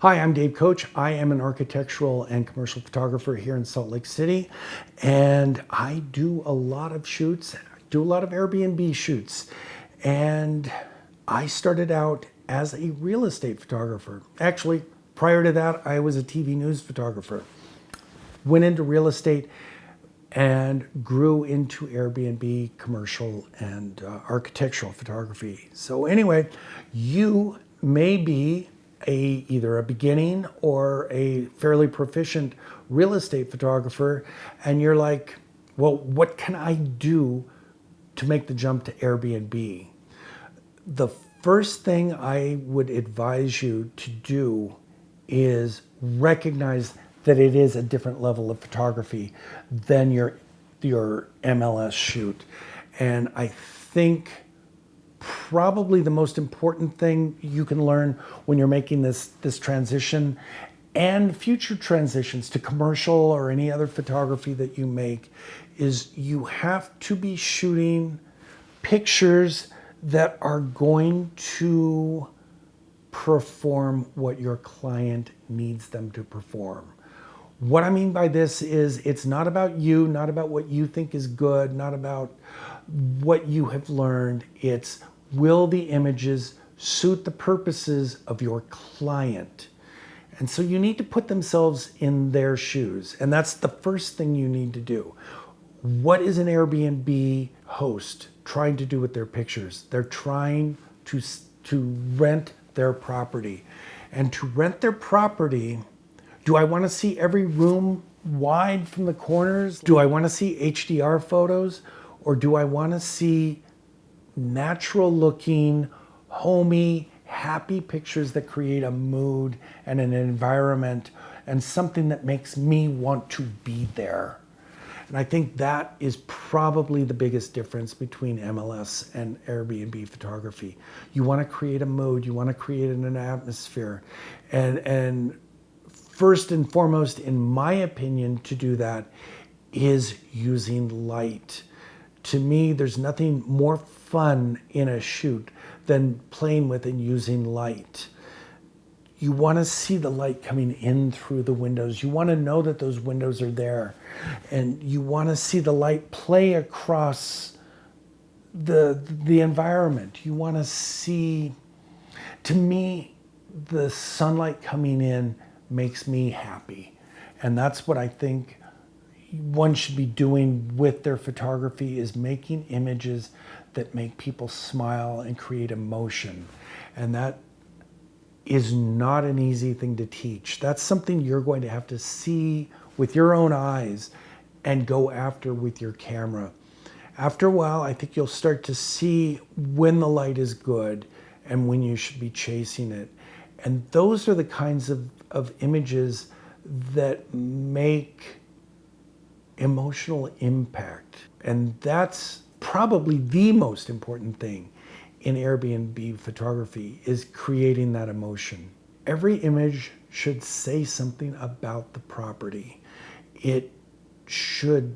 Hi, I'm Dave Koch. I am an architectural and commercial photographer here in Salt Lake City, and I do a lot of shoots, do a lot of Airbnb shoots. And I started out as a real estate photographer. Actually, prior to that, I was a TV news photographer. Went into real estate and grew into Airbnb, commercial, and architectural photography. So anyway, you may be either a beginning or a fairly proficient real estate photographer, and you're like, well, what can I do to make the jump to Airbnb? The first thing I would advise you to do is recognize that it is a different level of photography than your MLS shoot. And I think probably the most important thing you can learn when you're making this transition and future transitions to commercial or any other photography that you make is you have to be shooting pictures that are going to perform what your client needs them to perform. What I mean by this is it's not about you, not about what you think is good, not about what you have learned. It's will the images suit the purposes of your client? And so you need to put themselves in their shoes. And that's the first thing you need to do. What is an Airbnb host trying to do with their pictures? They're trying to rent their property. And to rent their property, do I want to see every room wide from the corners? Do I want to see HDR photos? Or do I want to see natural looking, homey, happy pictures that create a mood and an environment and something that makes me want to be there? And I think that is probably the biggest difference between MLS and Airbnb photography. You want to create a mood, you want to create an atmosphere. And first and foremost, in my opinion, to do that is using light. To me, there's nothing more fun in a shoot than playing with and using light. You want to see the light coming in through the windows. You want to know that those windows are there. And you want to see the light play across the environment. You want to see, to me, the sunlight coming in makes me happy. And that's what I think one should be doing with their photography is making images that make people smile and create emotion. And that is not an easy thing to teach. That's something you're going to have to see with your own eyes and go after with your camera. After a while, I think you'll start to see when the light is good and when you should be chasing it. And those are the kinds of images that make emotional impact. And that's probably the most important thing in Airbnb photography is creating that emotion. Every image should say something about the property. It should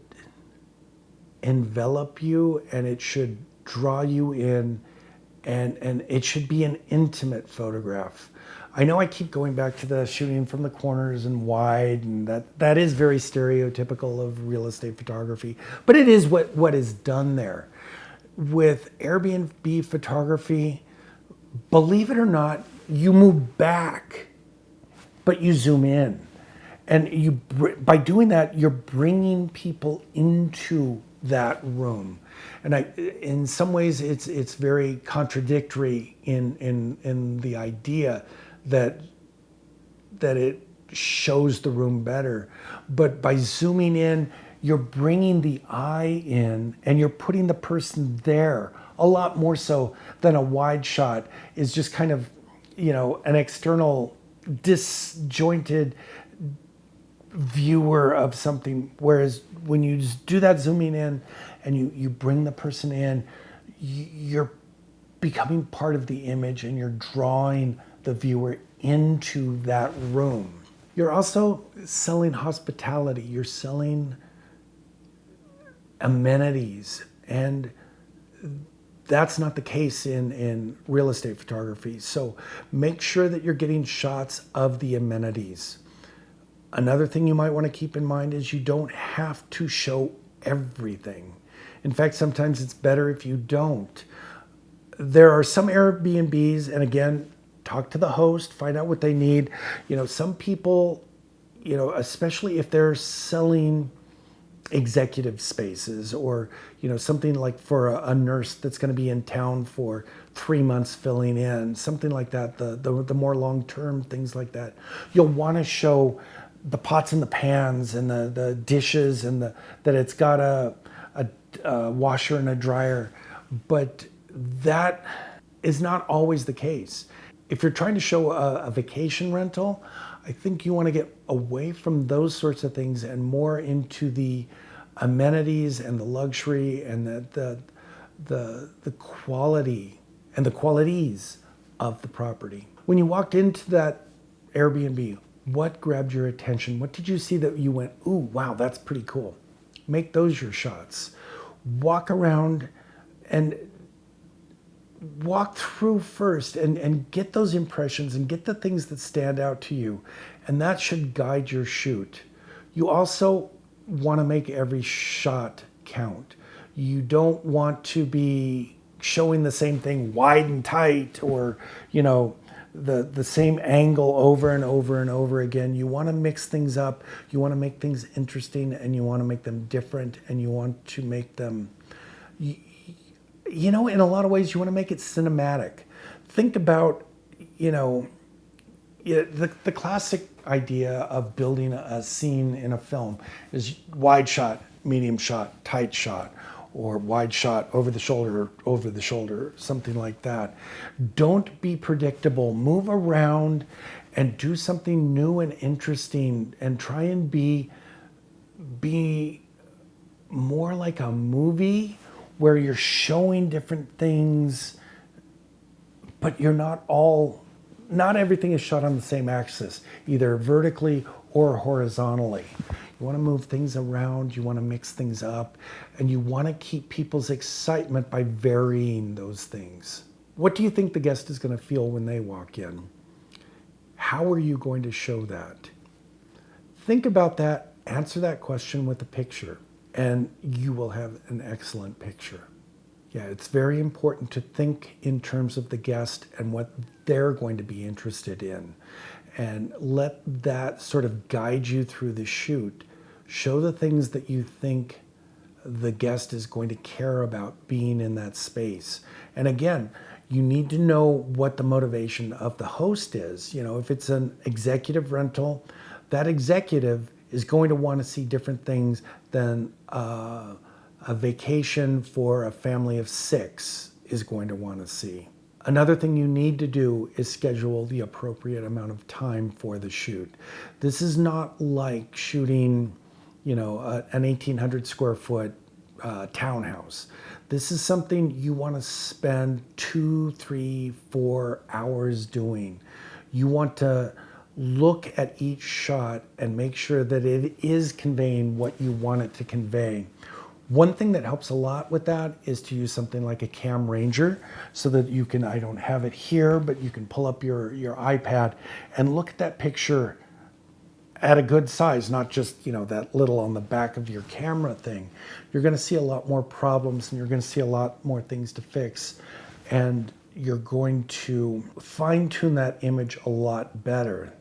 envelop you and it should draw you in and it should be an intimate photograph. I know I keep going back to the shooting from the corners and wide, and that is very stereotypical of real estate photography, but it is what is done there. With Airbnb photography, believe it or not, you move back, but you zoom in. And by doing that, you're bringing people into that room. And in some ways, it's very contradictory in the idea that it shows the room better. But by zooming in, you're bringing the eye in and you're putting the person there a lot more so than a wide shot is just kind of, an external disjointed viewer of something. Whereas when you do that zooming in and you bring the person in, you're becoming part of the image and you're drawing the viewer into that room. You're also selling hospitality. You're selling amenities, and That's not the case in real estate photography. So make sure that you're getting shots of the amenities. Another thing you might want to keep in mind is you don't have to show everything. In fact, sometimes it's better if you don't. There are some Airbnbs, and again, talk to the host, find out what they need. Some people, especially if they're selling executive spaces, or something like for a nurse that's going to be in town for 3 months filling in, something like that, the more long-term things like that, you'll want to show the pots and the pans and the dishes, and that it's got a washer and a dryer. But that is not always the case. If you're trying to show a vacation rental, I think you want to get away from those sorts of things and more into the amenities and the luxury and the quality and the qualities of the property. When you walked into that Airbnb, what grabbed your attention? What did you see that you went, ooh, wow, that's pretty cool? Make those your shots. Walk around and walk through first and get those impressions and get the things that stand out to you. And that should guide your shoot. You also want to make every shot count. You don't want to be showing the same thing wide and tight, or, the same angle over and over and over again. You want to mix things up. You want to make things interesting, and you want to make them different, and you want to make them, in a lot of ways, you want to make it cinematic. Think about, the classic idea of building a scene in a film is wide shot, medium shot, tight shot, or wide shot, over the shoulder, something like that. Don't be predictable. Move around and do something new and interesting, and try and be more like a movie where you're showing different things, but not everything is shot on the same axis, either vertically or horizontally. You want to move things around, you want to mix things up, and you want to keep people's excitement by varying those things. What do you think the guest is going to feel when they walk in? How are you going to show that? Think about that, answer that question with a picture, and you will have an excellent picture. Yeah, it's very important to think in terms of the guest and what they're going to be interested in, and let that sort of guide you through the shoot. Show the things that you think the guest is going to care about being in that space. And again, you need to know what the motivation of the host is. If it's an executive rental, that executive is going to want to see different things than a vacation for a family of 6 is going to want to see. Another thing you need to do is schedule the appropriate amount of time for the shoot. This is not like shooting, an 1,800 square foot townhouse. This is something you want to spend 2, 3, 4 hours doing. You want to look at each shot and make sure that it is conveying what you want it to convey. One thing that helps a lot with that is to use something like a CamRanger, so that you can, I don't have it here, but you can pull up your iPad and look at that picture at a good size, not just, that little on the back of your camera thing. You're going to see a lot more problems, and you're going to see a lot more things to fix, and you're going to fine-tune that image a lot better.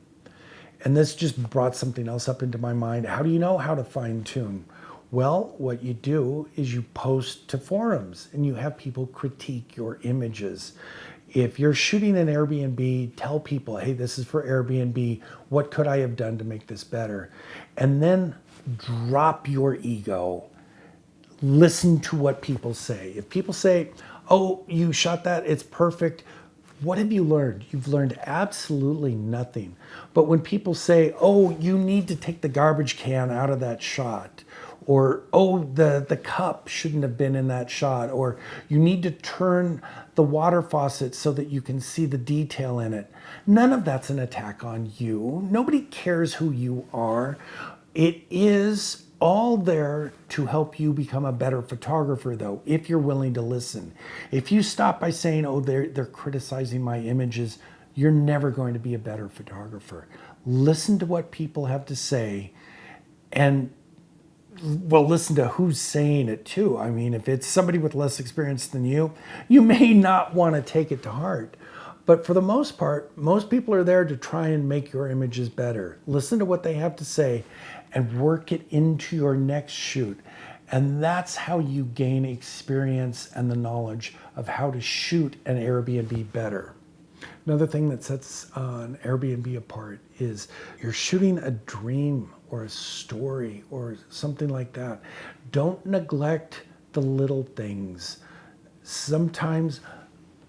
And this just brought something else up into my mind. How do you know how to fine-tune? Well, what you do is you post to forums and you have people critique your images. If you're shooting an Airbnb, tell people, hey, this is for Airbnb. What could I have done to make this better? And then drop your ego. Listen to what people say. If people say, oh, you shot that, it's perfect, what have you learned? You've learned absolutely nothing. But when people say, oh, you need to take the garbage can out of that shot, or, oh, the cup shouldn't have been in that shot, or you need to turn the water faucet so that you can see the detail in it. None of that's an attack on you. Nobody cares who you are. It is all there to help you become a better photographer, though, if you're willing to listen. If you stop by saying, oh, they're criticizing my images, you're never going to be a better photographer. Listen to what people have to say, and well, listen to who's saying it too. I mean, if it's somebody with less experience than you may not want to take it to heart. But for the most part, most people are there to try and make your images better. Listen to what they have to say and work it into your next shoot. And that's how you gain experience and the knowledge of how to shoot an Airbnb better. Another thing that sets an Airbnb apart is you're shooting a dream or a story or something like that. Don't neglect the little things. Sometimes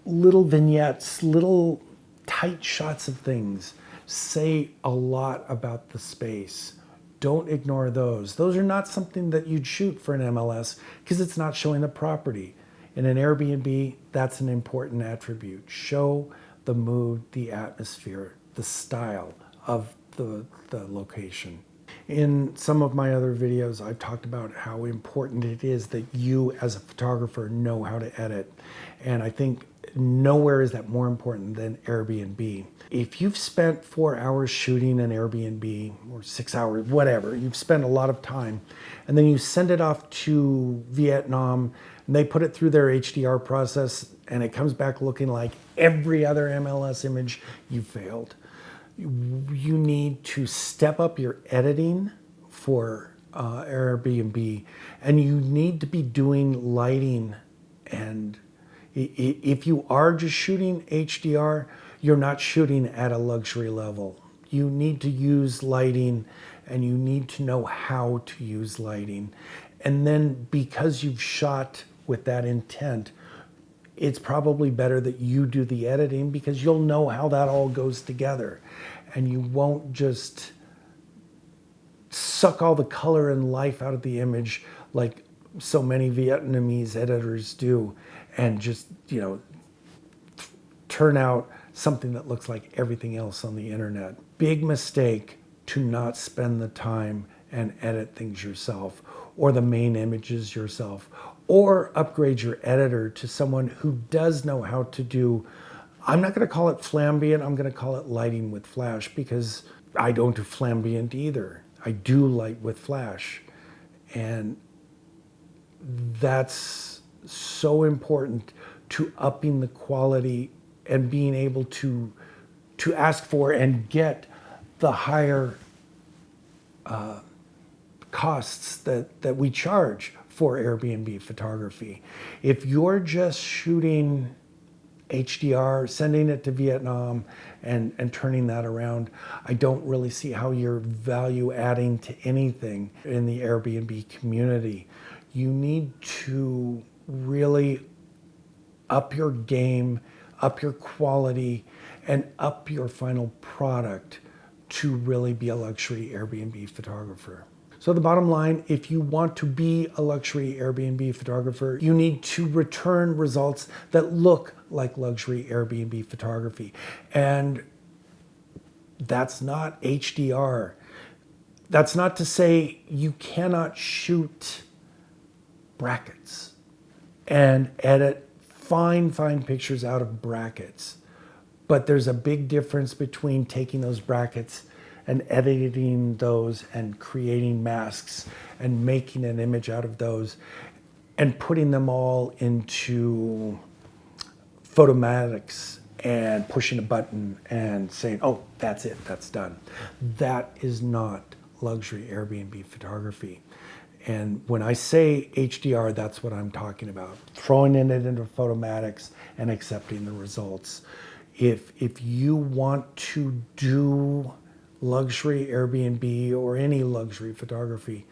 little vignettes, little tight shots of things say a lot about the space. Don't ignore those. Those are not something that you'd shoot for an MLS because it's not showing the property. In an Airbnb, that's an important attribute. Show the mood, the atmosphere, the style of the location. In some of my other videos, I've talked about how important it is that you as a photographer know how to edit. And I think nowhere is that more important than Airbnb. If you've spent 4 hours shooting an Airbnb or 6 hours, whatever, you've spent a lot of time, and then you send it off to Vietnam and they put it through their HDR process and it comes back looking like every other MLS image, you failed. You need to step up your editing for Airbnb, and you need to be doing lighting. And if you are just shooting HDR, you're not shooting at a luxury level. You need to use lighting, and you need to know how to use lighting. And then because you've shot with that intent, it's probably better that you do the editing because you'll know how that all goes together. And you won't just suck all the color and life out of the image like so many Vietnamese editors do and just, turn out something that looks like everything else on the internet. Big mistake to not spend the time and edit things yourself or the main images yourself, or upgrade your editor to someone who does know how to do, I'm not going to call it flambient, I'm going to call it lighting with flash because I don't do flambient either. I do light with flash. And that's so important to upping the quality and being able to ask for and get the higher costs that we charge for Airbnb photography. If you're just shooting HDR, sending it to Vietnam and turning that around, I don't really see how you're value adding to anything in the Airbnb community. You need to really up your game, up your quality, and up your final product to really be a luxury Airbnb photographer. So the bottom line, if you want to be a luxury Airbnb photographer, you need to return results that look like luxury Airbnb photography. And that's not HDR. That's not to say you cannot shoot brackets and edit fine pictures out of brackets. But there's a big difference between taking those brackets and editing those and creating masks and making an image out of those and putting them all into Photomatix and pushing a button and saying, oh, that's it, that's done. That is not luxury Airbnb photography. And when I say HDR, that's what I'm talking about. Throwing it into Photomatix and accepting the results. If you want to do luxury Airbnb or any luxury photography,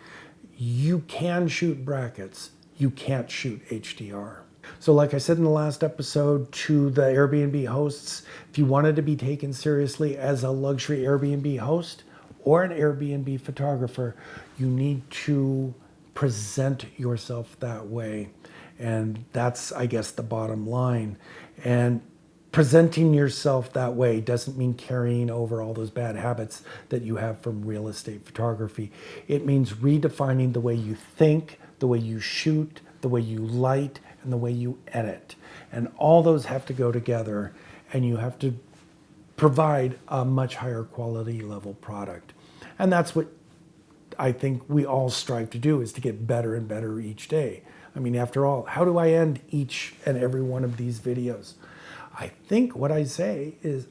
you can shoot brackets, you can't shoot HDR. So like I said in the last episode to the Airbnb hosts, if you wanted to be taken seriously as a luxury Airbnb host or an Airbnb photographer, you need to present yourself that way. And that's, I guess, the bottom line. And presenting yourself that way doesn't mean carrying over all those bad habits that you have from real estate photography. It means redefining the way you think, the way you shoot, the way you light, and the way you edit. And all those have to go together, and you have to provide a much higher quality level product. And that's what I think we all strive to do, is to get better and better each day. I mean, after all, how do I end each and every one of these videos? I think what I say is,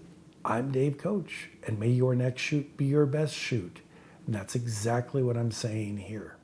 I'm Dave Koch, and may your next shoot be your best shoot. And that's exactly what I'm saying here.